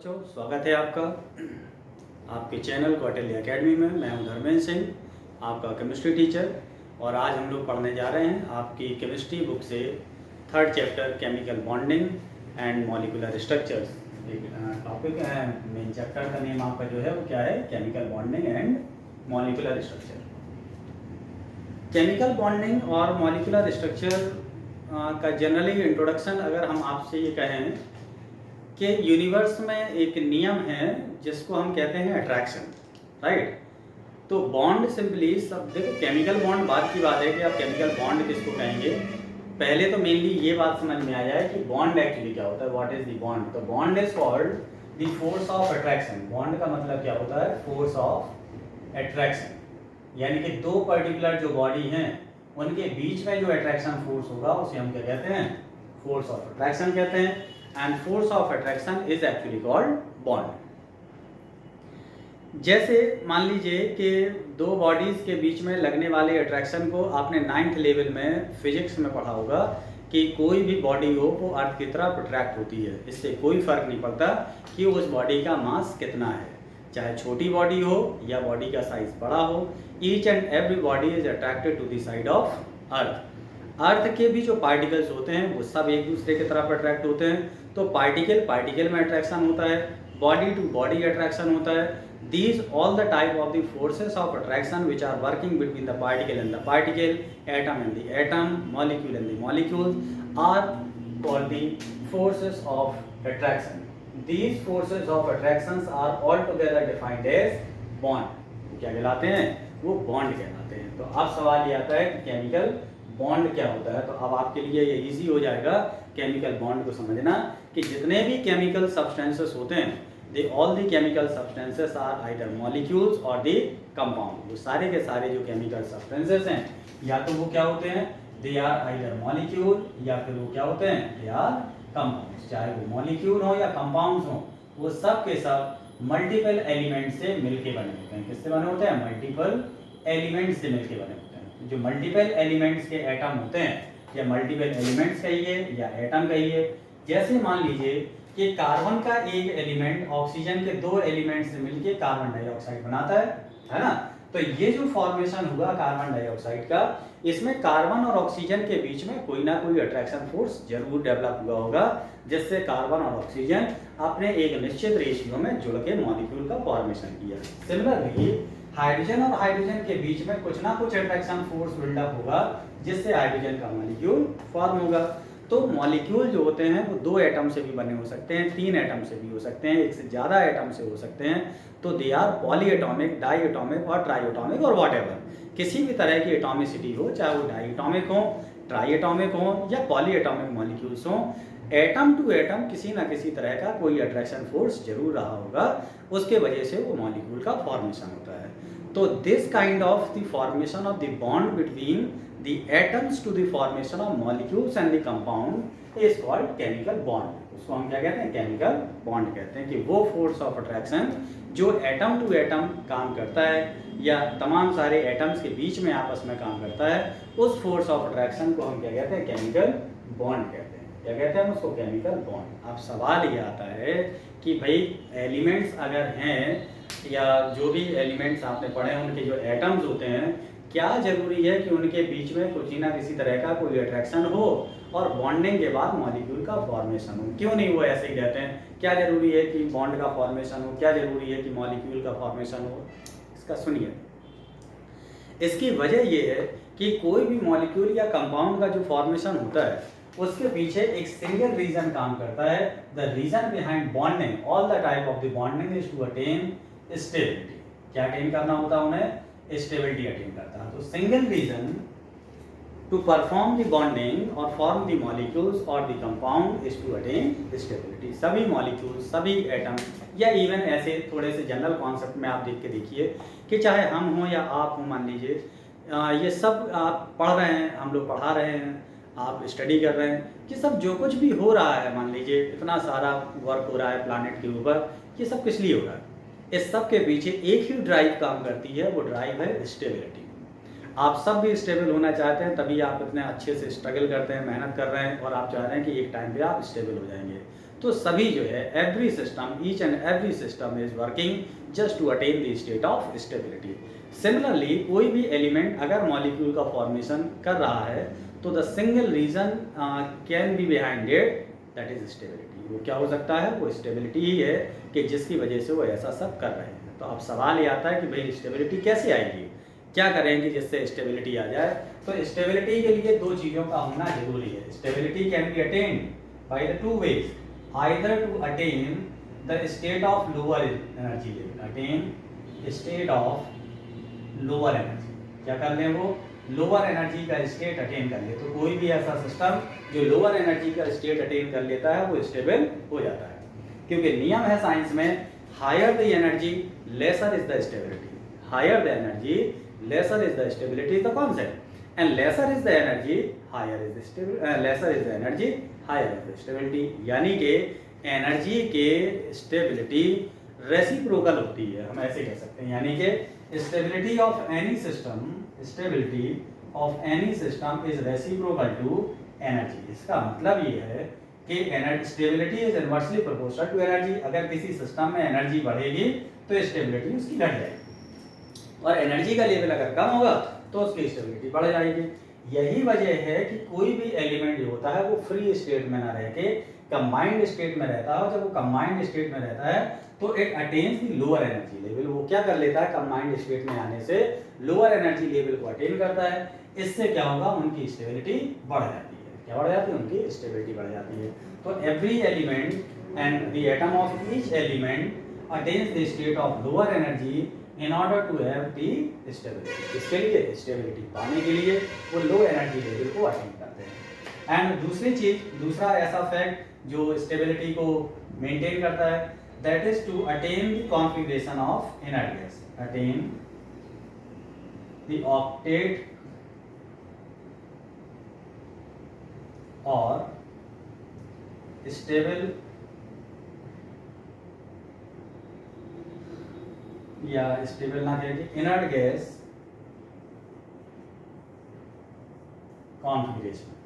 बच्चों, स्वागत है आपका आपके चैनल कौटिल्य एकेडमी में। मैं हूं धर्मेंद्र सिंह, आपका केमिस्ट्री टीचर। और आज हम लोग पढ़ने जा रहे हैं आपकी केमिस्ट्री बुक से third chapter chemical bonding and molecular structures. एक टॉपिक है, मेन चैप्टर का नेम आपका जो है वो क्या है, chemical bonding and molecular structure. Chemical bonding और मॉलिक्यूलर स्ट्रक्चर का जनरली इंट्रोडक्शन अगर हम आपसे ये कहें कि यूनिवर्स में एक नियम है जिसको हम कहते हैं अट्रैक्शन, राइट। तो बॉन्ड सिंपली सब देखो, केमिकल बॉन्ड बात की बात है कि आप केमिकल बॉन्ड किसको कहेंगे। पहले तो मेनली ये बात समझ में आ जाए कि बॉन्ड एक्चुअली क्या होता है, व्हाट इज द बॉन्ड। तो bond is called the force of attraction. Bond का मतलब क्या होता है, फोर्स ऑफ अट्रैक्शन। यानी कि दो पर्टिकुलर जो बॉडी हैं उनके बीच में जो अट्रैक्शन फोर्स होगा उसे हम क्या कहते हैं, फोर्स ऑफ अट्रैक्शन कहते हैं। And force of attraction is actually called bond. जैसे मान लीजिए कि दो बॉडीज के बीच में लगने वाले अट्रैक्शन को आपने 9th लेवल में फिजिक्स में पढ़ा होगा कि कोई भी बॉडी हो वो अर्थ की तरफ अट्रैक्ट होती है। इससे कोई फर्क नहीं पड़ता कि उस बॉडी का मास कितना है, चाहे छोटी बॉडी हो या बॉडी का साइज बड़ा हो। Each and every body is attracted to the side of earth. Earth के भी जो पार्टिकल्स होते हैं वो सब एक दूसरे की तरफ अट्रैक्ट होते हैं। तो पार्टिकल पार्टिकल में अट्रैक्शन होता है, बॉडी टू बॉडी अट्रैक्शन होता है। These all the type of the forces of attraction which are working between the particle and the particle, atom and the atom, molecule and the molecule are called the forces of attraction. These forces of attractions are altogether defined as bond। क्या कहलाते हैं, वो bond कहलाते हैं। तो अब सवाल ये आता है कि केमिकल बॉन्ड क्या होता है। तो अब आपके लिए ये इजी हो जाएगा केमिकल बॉन्ड को समझना कि जितने भी केमिकल सब्सटेंसेस होते हैं, they all the chemical substances are either molecules और द कंपाउंड। वो सारे के सारे जो केमिकल सब्सटेंसेस हैं या तो वो क्या होते हैं, दे आर आइदर मॉलिक्यूल, या फिर वो क्या होते हैं, दे आर कंपाउंड्स। चाहे वो मॉलिक्यूल हो या कंपाउंड्स हो, वो सब के सब मल्टीपल एलिमेंट से मिलके बने होते हैं। किससे बने होते हैं, मल्टीपल एलिमेंट से मिलके बने होते हैं। जो मल्टीपल एलिमेंट्स के एटम होते हैं, या मल्टीपल एलिमेंट्स कहिए या एटम कहिए। जैसे मान लीजिए कि कार्बन का एक एलिमेंट ऑक्सीजन के दो एलिमेंट से मिलके कार्बन डाइऑक्साइड बनाता है ना। तो ये जो फॉर्मेशन हुआ कार्बन डाइऑक्साइड का, इसमें कार्बन और ऑक्सीजन के बीच में कोई ना कोई अट्रैक्शन फोर्स जरूर डेवलप हुआ होगा, जिससे कार्बन और ऑक्सीजन अपने एक निश्चित रेशियो में जुड़ के मॉलिक्यूल का फॉर्मेशन किया। सिमिलरली हाइड्रोजन और हाइड्रोजन के बीच में कुछ ना कुछ अट्रैक्शन फोर्स बिल्डअप होगा, जिससे हाइड्रोजन का मॉलिक्यूल फॉर्म होगा। तो मॉलिक्यूल जो होते हैं वो दो एटम से भी बने हो सकते हैं, 3 एटम से भी हो सकते हैं, एक से ज़्यादा एटम से हो सकते हैं। तो दे आर पॉलीएटॉमिक, डाईएटॉमिक और ट्राईएटॉमिक और व्हाटएवर। किसी भी तरह की एटॉमिसिटी हो, चाहे वो डाईएटॉमिक हो, ट्राईएटॉमिक हो या पॉलीएटॉमिक मॉलिक्यूल्स हो, एटम टू एटम किसी ना किसी तरह का कोई अट्रैक्शन फोर्स जरूर रहा होगा, उसके वजह से वो मॉलिक्यूल का फॉर्मेशन होता है। तो this kind of the formation of the bond between the atoms to the formation of molecules and the compound is called chemical bond। उसको हम क्या कहते हैं, केमिकल बॉन्ड कहते हैं। कि वो फोर्स ऑफ अट्रैक्शन जो एटम टू एटम काम करता है या तमाम सारे एटम्स के बीच में आपस में काम करता है, उस फोर्स ऑफ अट्रैक्शन को हम क्या कहते हैं, केमिकल बॉन्ड कहते हैं। क्या कहते हैं उसको, केमिकल बॉन्ड। अब सवाल ये आता है कि भाई एलिमेंट्स अगर हैं या जो भी एलिमेंट्स आपने पढ़े हैं उनके जो एटम्स होते हैं, क्या जरूरी है कि उनके बीच में किसी ना किसी तरह का कोई अट्रैक्शन हो और बॉन्डिंग के बाद मॉलिक्यूल का फॉर्मेशन हो। क्यों नहीं वो ऐसे ही रहते हैं, क्या जरूरी है कि बॉन्ड का फॉर्मेशन हो, क्या जरूरी है कि मॉलिक्यूल का फॉर्मेशन हो। इसका सुनिए, इसकी वजह ये है कि कोई भी मॉलिक्यूल या कंपाउंड का जो फॉर्मेशन होता है उसके पीछे एक सिंगल रीजन काम करता है। The reason behind bonding all the type of the bonding is to attain stability. क्या अटेन करना होता है उन्हें, स्टेबिलिटी अटेन करता है। तो single reason to perform the bonding और फॉर्म द मॉलिक्यूल्स और the compound is to attain stability. सभी मॉलिक्यूल्स, सभी एटम, या इवन ऐसे थोड़े से जनरल कॉन्सेप्ट में आप देख के देखिए कि चाहे हम हों या आप हों, मान लीजिए ये सब आप पढ़ रहे हैं, हम लोग पढ़ा रहे हैं, आप स्टडी कर रहे हैं, कि सब जो कुछ भी हो रहा है, मान लीजिए इतना सारा वर्क हो रहा है प्लानेट के ऊपर, ये सब किस लिए हो रहा है, इस सब के पीछे एक ही ड्राइव काम करती है, वो ड्राइव है स्टेबिलिटी। आप सब भी स्टेबल होना चाहते हैं, तभी आप इतने अच्छे से स्ट्रगल करते हैं, मेहनत कर रहे हैं और आप चाह रहे हैं कि एक टाइम पे आप स्टेबल हो जाएंगे। तो सभी जो है every system, each and every system is working just to attain the state of stability. Similarly कोई भी एलिमेंट अगर मॉलिक्यूल का फॉर्मेशन कर रहा है तो the single reason can be behind it, that is stability. वो क्या हो सकता है? वो स्टेबिलिटी ही है कि जिसकी वजह से वो ऐसा सब कर रहे हैं। तो अब सवाल ये आता है कि भाई स्टेबिलिटी कैसे आएगी, क्या करेंगे जिससे स्टेबिलिटी आ जाए? तो स्टेबिलिटी के लिए दो चीज़ों का होना जरूरी है। Stability can be attained by the two ways, either to attain the state of lower energy level, attain state of lower energy. क्या कर लें? वो लोअर एनर्जी का स्टेट अटेन कर ले। तो कोई भी ऐसा सिस्टम जो लोअर एनर्जी का स्टेट अटेन कर लेता है वो स्टेबल हो जाता है, क्योंकि नियम है साइंस में, higher the energy lesser is the stability, higher the energy lesser is the stability is the concept, and lesser is the energy higher is the stability, lesser is the energy higher is the stability. यानी कि energy के stability reciprocal होती है, हम ऐसे कह सकते हैं। यानी कि stability of any system, stability of any system is reciprocal to energy. इसका मतलब ये है कि energy stability is inversely proportional to energy. अगर किसी सिस्टम में एनर्जी बढ़ेगी तो स्टेबिलिटी उसकी घट जाएगी, और एनर्जी का लेवल अगर कम होगा तो उसकी स्टेबिलिटी बढ़ जाएगी। यही वजह है कि कोई भी एलिमेंट जो होता है वो फ्री स्टेट में ना रह के कंबाइंड स्टेट में रहता है, और जब वो कंबाइंड स्टेट में रहता है तो it attains the lower energy level. वो क्या कर लेता है? कंबाइंड स्टेट में आने से लोअर एनर्जी लेवल को अटेन करता है। इससे क्या होगा? उनकी स्टेबिलिटी बढ़ जाती है। क्या बढ़ जाती है? उनकी स्टेबिलिटी बढ़ जाती है। तो every element and the atom of each element attains the state of lower energy in order to have the stability. इसके लिए स्टेबिलिटी पाने के लिए वो लो एनर्जी लेवल को अटेन करते हैं। एंड दूसरी चीज, दूसरा ऐसा फैक्ट जो स्टेबिलिटी को मेंटेन करता है, that is to attain the configuration of inert gas, attain the octet और स्टेबल या स्टेबल ना कह के inert gas configuration,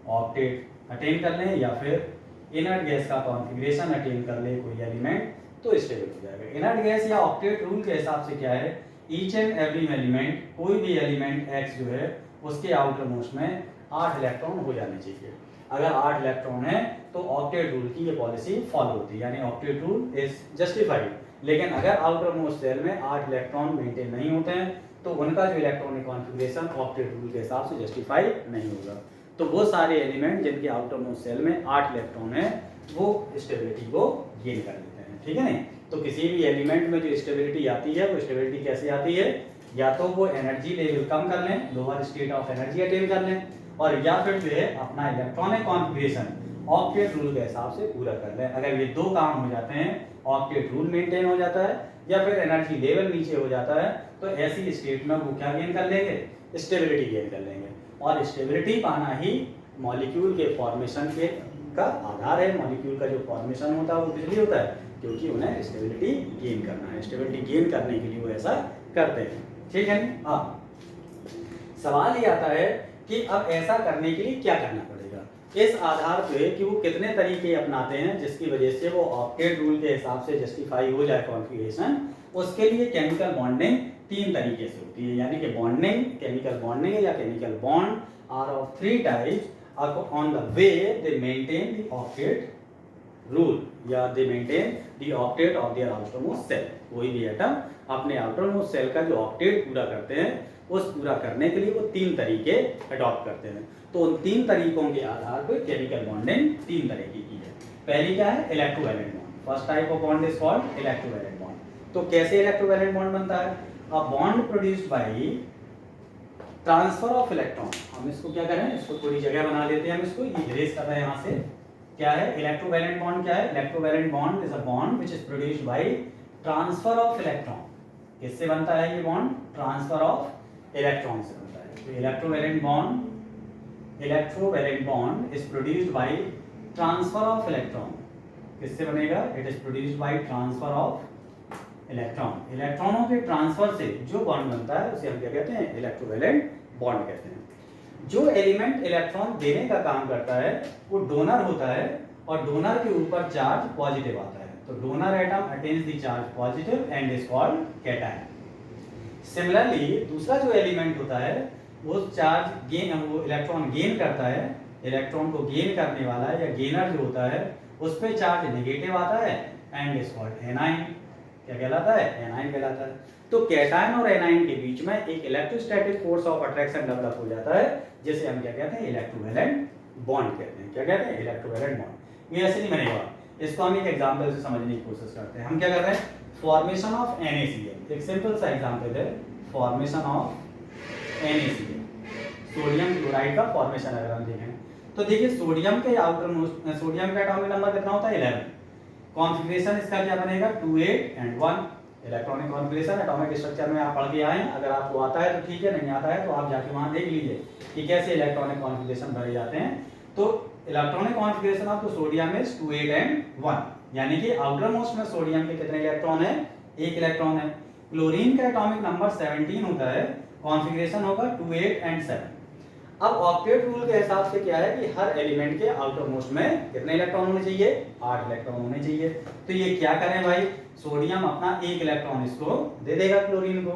octet attain कर लें या फिर इनर्ट गैस का कॉन्फिगरेशन अटेन कर ले कोई एलिमेंट, तो स्टेबल हो जाएगा। इनर्ट गैस या ऑक्टेट रूल के हिसाब से क्या है? ईच एंड एवरी एलिमेंट, कोई भी एलिमेंट एक्स जो है उसके आउटर मोस्ट में 8 इलेक्ट्रॉन हो जाने चाहिए। अगर 8 इलेक्ट्रॉन है तो ऑक्टेट रूल की ये पॉलिसी फॉलो होती है, यानी ऑक्टेट रूल इज जस्टिफाइड। लेकिन अगर आउटर मोस्ट सेल में 8 इलेक्ट्रॉन मेंटेन नहीं होते हैं तो उनका जो इलेक्ट्रॉनिक कॉन्फिगरेशन ऑक्टेट रूल के हिसाब से जस्टिफाई नहीं होगा। तो वो सारे एलिमेंट जिनके आउटर मोस्ट सेल में 8 इलेक्ट्रॉन है वो स्टेबिलिटी को गेन कर लेते हैं, ठीक है नहीं? तो किसी भी एलिमेंट में जो स्टेबिलिटी आती है वो स्टेबिलिटी कैसे आती है? या तो वो एनर्जी लेवल कम कर लें, lower state of energy attain कर लें, और या फिर जो है अपना इलेक्ट्रॉनिक कॉन्फिगरेशन ऑक्टेट रूल के हिसाब से पूरा कर लें। अगर ये दो काम हो जाते हैं, ऑक्टेट रूल मेंटेन हो जाता है या फिर एनर्जी लेवल नीचे हो जाता है, तो ऐसी स्टेट में वो क्या गेन कर लेंगे? स्टेबिलिटी गेन कर लेंगे। और स्टेबिलिटी पाना ही मॉलिक्यूल के फॉर्मेशन के का आधार है। मॉलिक्यूल का जो फॉर्मेशन होता है वो इसलिए होता है क्योंकि उन्हें स्टेबिलिटी गेन करना है। स्टेबिलिटी गेन करने के लिए वो ऐसा करते हैं, ठीक है? अब सवाल ये आता है कि अब ऐसा करने के लिए क्या करना पड़ेगा, इस आधार पे कि वो कितने तरीके अपनाते हैं जिसकी वजह से वो ऑक्टेट रूल के हिसाब से जस्टिफाई हो जाए कॉन्फिगरेशन। उसके लिए केमिकल बॉन्डिंग 3 तरीके से होती है, यानी कि बॉन्डिंग, केमिकल बॉन्डिंग या chemical bond are of 3 types on the way they maintain the octet rule या they maintain the octet of their outermost cell. कोई भी एटम अपने आउटरमोस्ट सेल का जो ऑक्टेट पूरा करते हैं उस पूरा करने के लिए वो 3 तरीके अडॉप्ट करते हैं। तो उन 3 तरीकों के आधार पर केमिकल बॉन्डिंग 3 तरीके की है। पहली क्या है? Electrovalent bond. First type of bond is called electrovalent bond. तो कैसे इलेक्ट्रोवैलेंट बॉन्ड बनता है? A bond produced by transfer of electron. हम इसको क्या करें, इसको थोड़ी जगह बना लेते हैं, हम इसको इरेज कर रहे हैं यहाँ से। क्या है इलेक्ट्रोवैलेंट बॉन्ड? क्या है electrovalent bond? Is a bond which is produced by transfer of electron. किससे बनता है ये बॉन्ड? ट्रांसफर ऑफ इलेक्ट्रॉन से बनता है। तो electrovalent bond is produced by transfer of electron. किससे बनेगा? It is produced by transfer of electron. इलेक्ट्रॉनों के ट्रांसफर से जो बॉन्ड बनता है उसे हम क्या कहते हैं? इलेक्ट्रोवैलेंट बॉन्ड कहते हैं। जो एलिमेंट इलेक्ट्रॉन देने का काम करता है वो डोनर होता है और डोनर के ऊपर चार्ज पॉजिटिव आता है, तो donor atom attains the charge positive and is called cation. Similarly दूसरा जो एलिमेंट होता है वो चार्ज गेन, वो इलेक्ट्रॉन गेन करता है, इलेक्ट्रॉन को गेन करने वाला या गेनर जो होता है उस पे चार्ज नेगेटिव आता है एंड इज कॉल्ड एनाइन। क्या कहलाता है? एनाइन कहलाता है। तो कैटायन और एनाइन के बीच में एक electrostatic force of attraction develop हो जाता है जिसे हम क्या कहते हैं? इलेक्ट्रोवैलेंट बॉन्ड कहते हैं। क्या कहते हैं? Electrovalent bond. ये ऐसे नहीं बनेगा, इसको हम एक एग्जांपल से समझने की कोशिश करते हैं। हम क्या कर रहे हैं? Formation of NaCl। एक सिंपल सा एग्जांपल है, formation of NaCl, sodium chloride का फॉर्मेशन अगर हम देखें तो देखिए सोडियम के आउटर मोस्ट, सोडियम का एटॉमिक नंबर कितना होता है? 11। कॉन्फ़िगरेशन इसका क्या बनेगा? 2 8 and 1। Electronic configuration atomic structure में आप पढ़ के आए हैं, अगर आपको आता है तो ठीक है, नहीं आता है तो आप जाके वहां देख लीजिए कि कैसे इलेक्ट्रॉनिक कॉन्फ़िगरेशन भरे जाते हैं। तो electronic configuration of sodium is 2 8 and 1, यानी कि आउटर मोस्ट में सोडियम के कितने इलेक्ट्रॉन है? 1 इलेक्ट्रॉन है। क्लोरीन का एटॉमिक नंबर 17 होता है, कॉन्फ़िगरेशन होगा 2 8 and 7। अब ऑक्टेट रूल के हिसाब से क्या है कि हर एलिमेंट के आउटर मोस्ट में कितने इलेक्ट्रॉन होने चाहिए? 8 इलेक्ट्रॉन होने चाहिए। तो ये क्या करें भाई? सोडियम अपना 1 इलेक्ट्रॉन इसको दे देगा क्लोरीन को।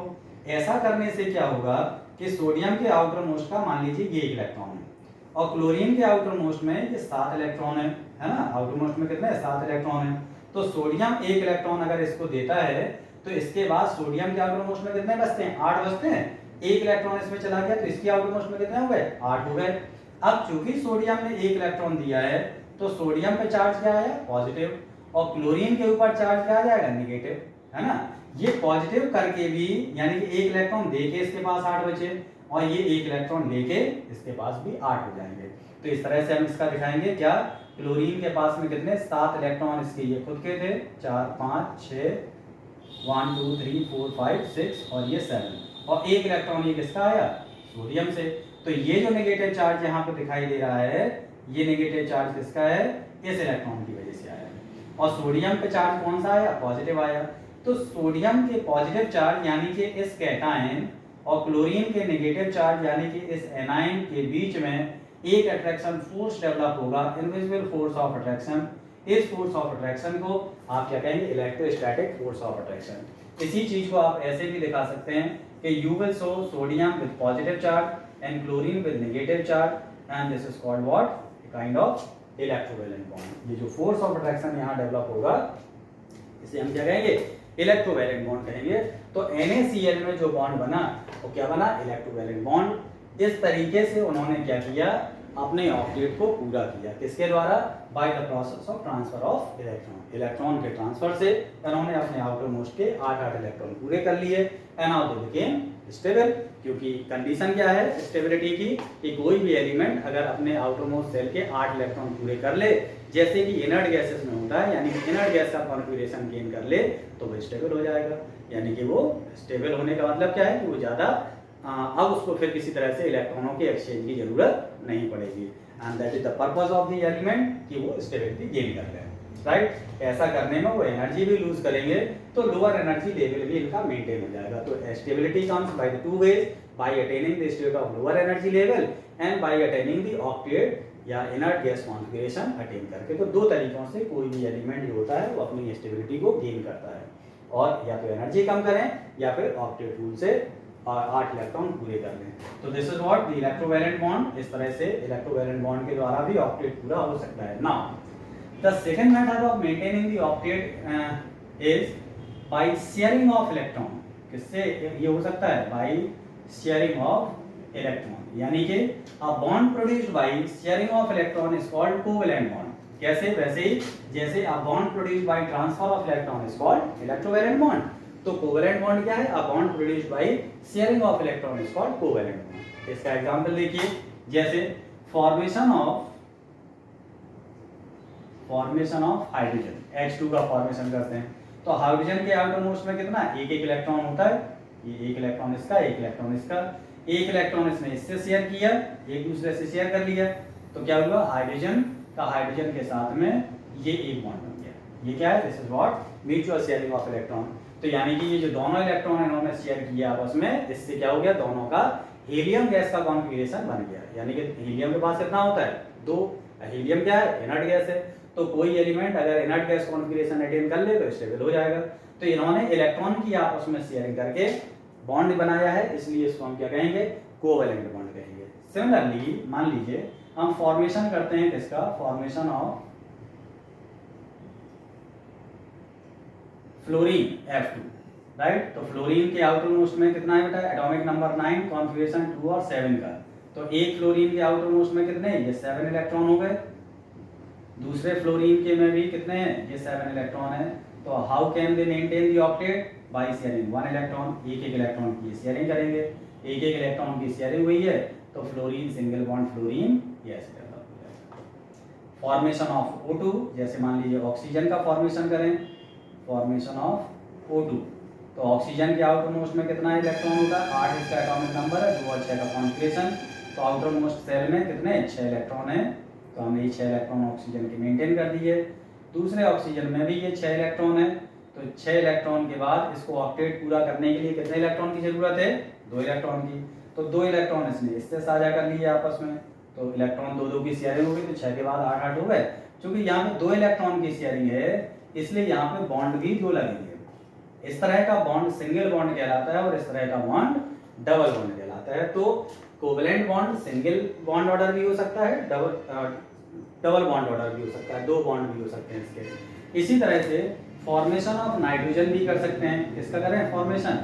ऐसा करने से क्या होगा कि सोडियम के आउटर मोस्ट का मान लीजिए ये 1 इलेक्ट्रॉन है और क्लोरीन के आउटर मोस्ट में ये 7 इलेक्ट्रॉन है ना? आउटर मोस्ट में कितने? 7 इलेक्ट्रॉन है। तो सोडियम 1 इलेक्ट्रॉन अगर इसको देता है तो इसके बाद सोडियम के आउटर मोस्ट में कितने बचते हैं? 8 बचते हैं। 1 इलेक्ट्रॉन इसमें चला गया तो इसकी आउटर मोस्ट में कितने हो गए? 8 हो गए। अब चूंकि सोडियम ने 1 इलेक्ट्रॉन दिया है तो सोडियम पे चार्ज क्या आया? पॉजिटिव, और क्लोरीन के ऊपर चार्ज क्या आ जाएगा? नेगेटिव, है ना? ये पॉजिटिव करके भी, यानी कि 1 इलेक्ट्रॉन देके इसके पास 8 बचे और ये 1 इलेक्ट्रॉन लेके इसके पास भी 8 हो जाएंगे। तो इस तरह से हम इसका दिखाएंगे क्या? क्लोरीन के पास में कितने? 7 इलेक्ट्रॉन इसके ये खुद के थे, 4 5 6 1 2 3 4 5 6 और ये 7, और 1 इलेक्ट्रॉन ये किसका आया? सोडियम से। तो ये जो नेगेटिव चार्ज यहाँ पे दिखाई दे रहा है, ये नेगेटिव चार्ज किसका है? इस इलेक्ट्रॉन की वजह से आया है। और सोडियम पे चार्ज कौन सा आया? पॉजिटिव आया। तो सोडियम के पॉजिटिव चार्ज यानी कि इस कैटायन और क्लोरीन के नेगेटिव चार्ज यानी कि इस एनायन के बीच में एक अट्रैक्शन फोर्स डेवलप होगा, इनविजिबल फोर्स ऑफ अट्रैक्शन। इस फोर्स ऑफ अट्रैक्शन को आप क्या कहेंगे? Electrostatic force of attraction. इसी चीज को आप ऐसे भी दिखा सकते हैं कि you will show sodium with positive charge and chlorine with negative charge, and this is called what? A kind of electrovalent bond। ये जो force of attraction यहाँ डेवलप होगा इसे हम क्या कहेंगे? इलेक्ट्रोवैलेंट बॉन्ड कहेंगे। तो NaCl में जो बॉन्ड बना वो क्या बना? Electrovalent bond. इस तरीके से उन्होंने क्या किया? अपने ऑक्टेट को पूरा किया। किसके द्वारा? By the process of transfer of electron. Electron के ट्रांसफर से उन्होंने अपने आउटर मोस्ट के 8 इलेक्ट्रॉन पूरे कर लिए and now they became stable. क्योंकि कंडीशन क्या है स्टेबिलिटी की? कि कोई भी एलिमेंट अगर अपने आउटर मोस्ट सेल के 8 इलेक्ट्रॉन पूरे कर ले, जैसे कि इनर्ट गैसेस में होता है, यानी कि इनर्ट गैस का कॉन्फ़िगरेशन गेन कर ले तो वो स्टेबल हो जाएगा। यानी कि वो स्टेबल होने का मतलब क्या है? कि वो ज़्यादा अब उसको फिर किसी तरह से इलेक्ट्रॉनों के एक्सचेंज की जरूरत नहीं पड़ेगी। And that is the purpose of the element कि वो स्टेबिलिटी गेन कर ले, राइट? ऐसा करने में वो एनर्जी भी लूज करेंगे तो लोअर एनर्जी लेवल भी इनका मेंटेन हो जाएगा। तो stability comes by the 2 ways, by attaining the state of lower energy level and by attaining the octet या इनर्ट गैस कॉन्फ़िगरेशन अटेन करके। तो 2 तरीकों से कोई भी एलिमेंट जो होता है वो अपनी स्टेबिलिटी को गेन करता है, और या तो एनर्जी कम करें या फिर ऑक्टेट रूल से 8 इलेक्ट्रॉन पूरे कर लें। तो this is what the electrovalent bond. इस तरह से इलेक्ट्रोवैलेंट बॉन्ड के द्वारा भी ऑक्टेट पूरा हो सकता है। Now the second method of maintaining the octet is by sharing of electron. किससे ये हो सकता है? बाय शेयरिंग ऑफ इलेक्ट्रॉन, यानी कि a bond produced by sharing of electron is called covalent bond. कैसे? वैसे ही जैसे a bond produced by transfer of electron is called electrovalent bond. तो कोवैलेंट बॉन्ड क्या है? A bond produced by sharing of electron is called covalent bond. इसका example देखिए, जैसे formation of hydrogen, H2 का फॉर्मेशन करते हैं तो हाइड्रोजन के आउटर मोस्ट में कितना? 1 इलेक्ट्रॉन होता है। ये 1 इलेक्ट्रॉन इसका, 1 इलेक्ट्रॉन इसका, 1 इलेक्ट्रॉन इसने इससे शेयर किया, एक दूसरे से शेयर कर लिया, तो क्या हुआ? हाइड्रोजन का हाइड्रोजन के साथ में ये एक बॉन्ड बन गया। ये क्या है? This is what mutual sharing of electron. तो यानी कि ये जो दोनों इलेक्ट्रॉन इन्होंने शेयर किया आपस में, इससे क्या हो गया, दोनों का हीलियम गैस का कॉन्फ़िगरेशन बन गया। यानी कि हीलियम के पास कितना होता है, 2। हीलियम क्या है, इनर्ट गैस है। तो कोई एलिमेंट अगर इनर्ट गैस कॉन्फ़िगरेशन अटेन कर ले तो स्टेबल हो जाएगा। तो इन्होंने इलेक्ट्रॉन की आपस में शेयरिंग करके बॉन्ड बनाया है, इसलिए इसको हम क्या कहेंगे, कोवैलेंट बॉन्ड कहेंगे। सिमिलरली मान लीजिए हम फॉर्मेशन करते हैं किसका, formation of fluorine F2, right. तो फ्लोरीन के आउटर मोस्ट में कितना है बेटा, एटॉमिक नंबर 9, कॉन्फ़िगरेशन 2 और 7 का। तो एक फ्लोरीन के आउटर मोस्ट में कितने, ये 7 इलेक्ट्रॉन हो गए। दूसरे फ्लोरीन के में भी कितने हैं, ये 7 इलेक्ट्रॉन है। तो how can they maintain the octet, by sharing 1 electron. एक एक इलेक्ट्रॉन की शेयरिंग करेंगे, एक एक इलेक्ट्रॉन की शेयरिंग हुई है तो fluorine single bond fluorine gas develop हो जाएगा। फॉर्मेशन ऑफ O2, जैसे मान लीजिए ऑक्सीजन का फॉर्मेशन करें, फॉर्मेशन ऑफ O2, तो ऑक्सीजन के आउटर मोस्ट में कितना इलेक्ट्रॉन होगा, 8 इसका एटॉमिक नंबर है, 2 और 6 का कॉन्फ़िगरेशन। तो आउटर मोस्ट सेल में कितने, 6 इलेक्ट्रॉन है। तो हमने ये 6 इलेक्ट्रॉन ऑक्सीजन के मेंटेन कर दिए। दूसरे ऑक्सीजन में भी ये 6 इलेक्ट्रॉन है। तो 6 इलेक्ट्रॉन के बाद इसको ऑक्टेट पूरा करने के लिए कितने इलेक्ट्रॉन की जरूरत है, 2 इलेक्ट्रॉन की। तो 2 इलेक्ट्रॉन इसने इससे साझा कर लिए आपस में, तो इलेक्ट्रॉन 2-2 की शेयरिंग हो गई, तो 6 के बाद 8-8 हो गए। क्योंकि यहाँ पे 2 इलेक्ट्रॉन की शेयरिंग है, इसलिए यहाँ पे बॉन्ड भी 2 लगेंगे। इस तरह का बॉन्ड सिंगल बॉन्ड कहलाता है और इस तरह का बॉन्ड डबल बॉन्ड कहलाता है। तो covalent bond single bond order भी हो सकता है, डबल बॉन्ड ऑर्डर भी हो सकता है, 2 बॉन्ड भी हो सकते हैं इसके। इसी तरह से फॉर्मेशन ऑफ नाइट्रोजन भी कर सकते हैं। किसका करें, फॉर्मेशन,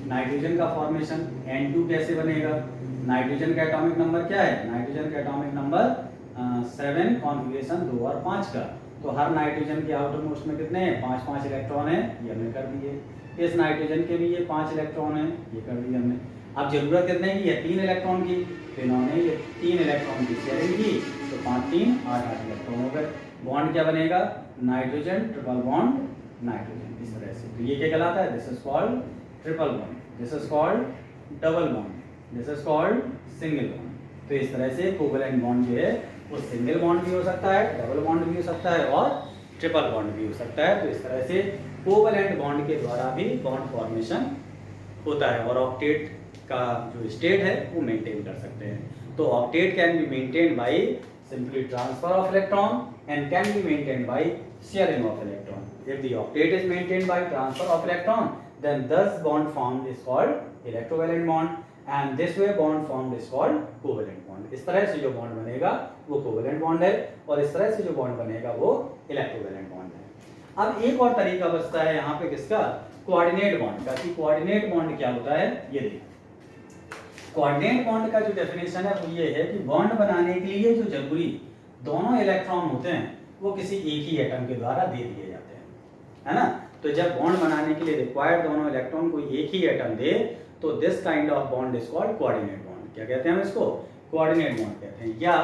नाइट्रोजन का फॉर्मेशन। N2 कैसे बनेगा, नाइट्रोजन का एटॉमिक नंबर क्या है, नाइट्रोजन का एटॉमिक नंबर 7, कॉन्फ़िगरेशन 2 और 5 का। तो हर नाइट्रोजन के आउटर मोस्ट में कितने हैं, 5-5 इलेक्ट्रॉन है, ये हमने कर दिए। इस नाइट्रोजन के भी ये 5 इलेक्ट्रॉन है, ये कर दिए हमने। अब जरूरत कितने की है, 3 इलेक्ट्रॉन की। तो इन्होंने ये 3 इलेक्ट्रॉन की शेयरिंग की, तो 5-3 8-8 इलेक्ट्रॉन हो गए। बॉन्ड क्या बनेगा, नाइट्रोजन ट्रिपल बॉन्ड नाइट्रोजन, इस तरह से। तो ये क्या कहलाता है, this is called triple bond, this is called double bond, this is called single bond. तो इस तरह से कोवैलेंट बॉन्ड जो है वो सिंगल बॉन्ड भी हो सकता है, डबल बॉन्ड भी हो सकता है और ट्रिपल बॉन्ड भी हो सकता है। तो इस तरह से कोवैलेंट बॉन्ड के द्वारा भी बॉन्ड फॉर्मेशन होता है और ऑक्टेट का जो स्टेट है वो मेंटेन कर सकते हैं। तो octet can be maintain by simply transfer of electron and can be maintain by sharing of electron. If the octet is maintained by transfer of electron, then this bond formed is called electrovalent bond, and this way bond formed is called covalent bond. इस तरह से जो bond बनेगा वो covalent bond है और इस तरह से जो बॉन्ड बनेगा वो इलेक्ट्रोवैलेंट बॉन्ड है। अब एक और तरीका बचता है यहाँ पे किसका, कोऑर्डिनेट बॉन्ड का। कि कोऑर्डिनेट बॉन्ड क्या होता है, ये देखिए। कोऑर्डिनेट बॉन्ड का जो डेफिनेशन है वो ये है कि बॉन्ड बनाने के लिए जो जरूरी दोनों इलेक्ट्रॉन होते हैं वो किसी एक ही एटम के द्वारा दे दिए जाते हैं, है ना। तो जब बॉन्ड बनाने के लिए रिक्वायर्ड दोनों इलेक्ट्रॉन को एक ही एटम दे तो this kind of bond is called coordinate bond. क्या कहते हैं हम इसको, कोऑर्डिनेट बॉन्ड कहते हैं। या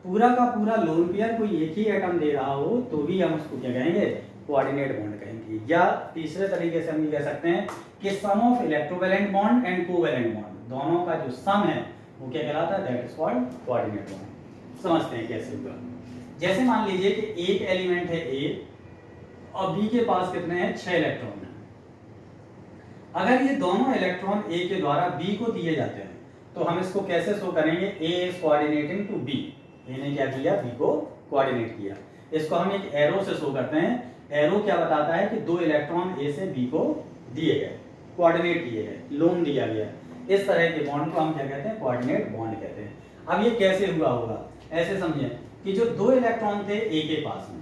पूरा का पूरा लोन पेयर कोई एक ही एटम दे रहा हो तो भी हम उसको क्या कहेंगे, कोऑर्डिनेट बॉन्ड कहेंगे। या तीसरे तरीके से हम ये कह सकते हैं कि sum of electrovalent bond and covalent bond, दोनों का जो सम है वो क्या कहलाता है, that is called coordinate bond. समझते हैं कैसे होगा। जैसे मान लीजिए कि एक एलिमेंट है A और B के पास कितने हैं, 6 इलेक्ट्रॉन हैं। अगर ये दोनों इलेक्ट्रॉन A के द्वारा B को दिए जाते हैं तो हम इसको कैसे शो करेंगे, A is coordinating to B, A ने क्या किया, B को कोऑर्डिनेट किया। इसको हम एक एरो से शो करते हैं। एरो क्या बताता है कि 2 इलेक्ट्रॉन A से B को दिए गए, कोऑर्डिनेट किए गए, लोन दिया गया। इस तरह के बॉन्ड को हम क्या कहते हैं, कोऑर्डिनेट बॉन्ड कहते हैं। अब ये कैसे हुआ होगा, ऐसे समझिए कि जो 2 इलेक्ट्रॉन थे A के पास में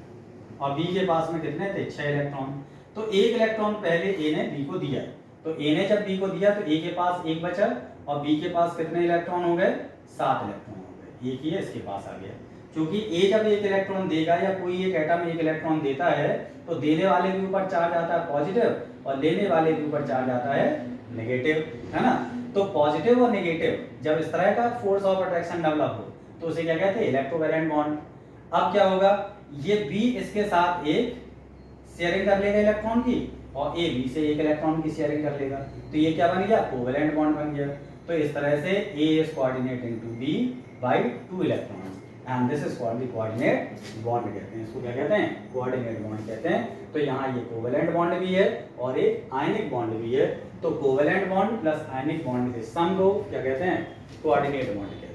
और B के पास में कितने थे, 6 इलेक्ट्रॉन। तो 1 इलेक्ट्रॉन पहले A ने B को दिया, तो A ने जब B को दिया तो A के पास 1 बचा और B के पास कितने इलेक्ट्रॉन हो गए, 7 इलेक्ट्रॉन हो गए। एक ही है, इसके पास आ गया। क्योंकि A जब 1 इलेक्ट्रॉन देगा या कोई एक एटम 1 इलेक्ट्रॉन देता है तो देने वाले के ऊपर चार्ज आता है पॉजिटिव और लेने वाले के ऊपर चार्ज आता है नेगेटिव, है ना। तो पॉजिटिव और नेगेटिव जब इस तरह का फोर्स ऑफ अट्रैक्शन डेवलप हो तो उसे क्या कहते हैं, इलेक्ट्रोवैलेंट बॉन्ड। अब क्या होगा, ये B इसके साथ एक शेयरिंग कर लेगा इलेक्ट्रॉन की और A B से 1 इलेक्ट्रॉन की शेयरिंग कर लेगा, तो ये क्या बन गया, कोवैलेंट बॉन्ड बन गया। तो इस तरह से A is coordinating to B by 2 electrons and this is called the coordinate bond कहते हैं। इसको क्या कहते हैं? कोऑर्डिनेट बॉन्ड कहते हैं। तो यहाँ ये कोवेलेंट बॉन्ड भी है और एक आयनिक बॉन्ड भी है। तो covalent bond plus ionic bond के सम को क्या कहते हैं? कोऑर्डिनेट बॉन्ड कहते हैं।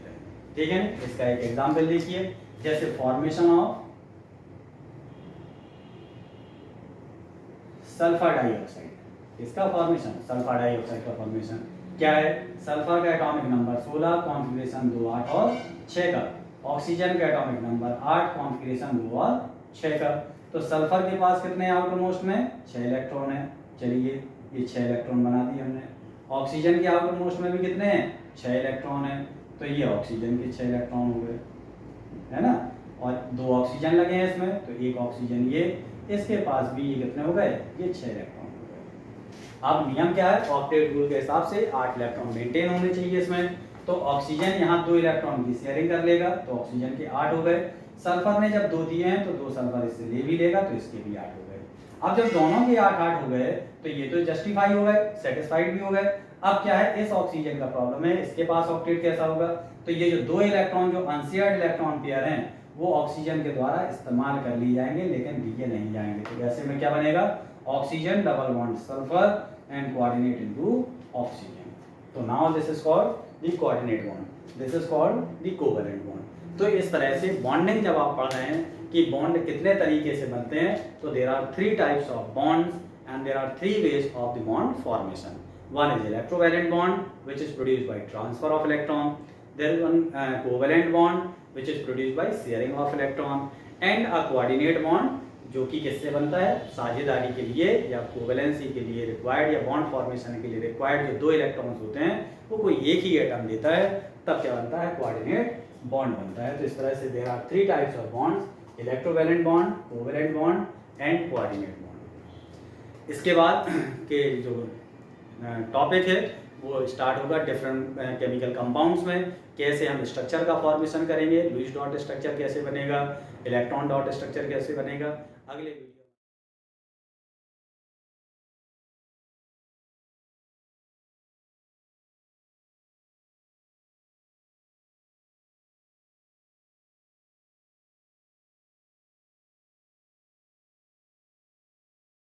ठीक है ना? इसका एक एग्जांपल देखिए, जैसे फॉर्मेशन ऑफ सल्फर डाइऑक्साइड। इसका फॉर्मेशन, सल्फर डाइऑक्साइड का फॉर्मेशन क्या है? सल्फर का एटॉमिक नंबर 16, कॉन्फ़िगरेशन 2, 8 और 6 का। ऑक्सीजन का एटॉमिक नंबर 8, कॉन्फ़िगरेशन 2 और 6 का। तो सल्फर के पास कितने आउटर मोस्ट में? 6 इलेक्ट्रॉन है। चलिए ये 6 इलेक्ट्रॉन बना दिए हमने। ऑक्सीजन के आउटर मोस्ट में भी कितने हैं? 6 इलेक्ट्रॉन है। तो ये ऑक्सीजन के 6 इलेक्ट्रॉन हो गए, है ना? और 2 ऑक्सीजन लगे हैं इसमें, तो एक ऑक्सीजन ये, इसके पास भी ये कितने हो गए? ये 6 इलेक्ट्रॉन हो गए। अब नियम क्या है? ऑक्टेट रूल के हिसाब से 8 इलेक्ट्रॉन मेंटेन होने चाहिए इसमें। तो ऑक्सीजन यहाँ 2 इलेक्ट्रॉन की शेयरिंग कर लेगा, तो ऑक्सीजन के 8 हो गए। सल्फर ने जब 2 दिए हैं तो 2 सल्फर इससे ले भी लेगा, तो इसके भी 8 हो गए। अब जब दोनों के 8-8 हो गए तो ये तो जस्टिफाई हो गए, सेटिस्फाइड भी हो गए। अब क्या है? इस ऑक्सीजन का प्रॉब्लम है, इसके पास ऑक्टेट कैसा होगा? तो ये जो 2 इलेक्ट्रॉन जो अनशेयर्ड इलेक्ट्रॉन पेयर हैं वो ऑक्सीजन के द्वारा इस्तेमाल कर ली जाएंगे, लेकिन दिए नहीं जाएंगे। तो ऐसे में क्या बनेगा? Oxygen double bond sulphur and coordinate into oxygen. तो now this is called the coordinate bond, this is called the covalent bond. तो इस तरह से बॉन्डिंग जब आप पढ़ रहे हैं कि बॉन्ड कितने तरीके से बनते हैं, तो there are 3 types of bonds and there are 3 ways of the bond formation. One is electrovalent bond, which is produced by transfer of electron. There is one covalent bond, which is produced by sharing of electron, and a coordinate bond, जो कि किससे बनता है? साझेदारी के लिए या covalency के लिए रिक्वायर्ड या बॉन्ड फॉर्मेशन के लिए रिक्वायर्ड जो 2 इलेक्ट्रॉन्स होते हैं वो कोई एक ही एटम देता है, तब क्या बनता है? कोऑर्डिनेट बॉन्ड बनता है। तो इस तरह से there are 3 types of bonds, electrovalent bond, covalent bond and coordinate bond. इसके बाद के जो टॉपिक है वो स्टार्ट होगा डिफरेंट केमिकल कंपाउंड्स में, कैसे हम स्ट्रक्चर का फॉर्मेशन करेंगे, लुईस डॉट स्ट्रक्चर कैसे बनेगा, इलेक्ट्रॉन डॉट स्ट्रक्चर कैसे बनेगा। अगले वीडियो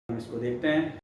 हम इसको देखते हैं।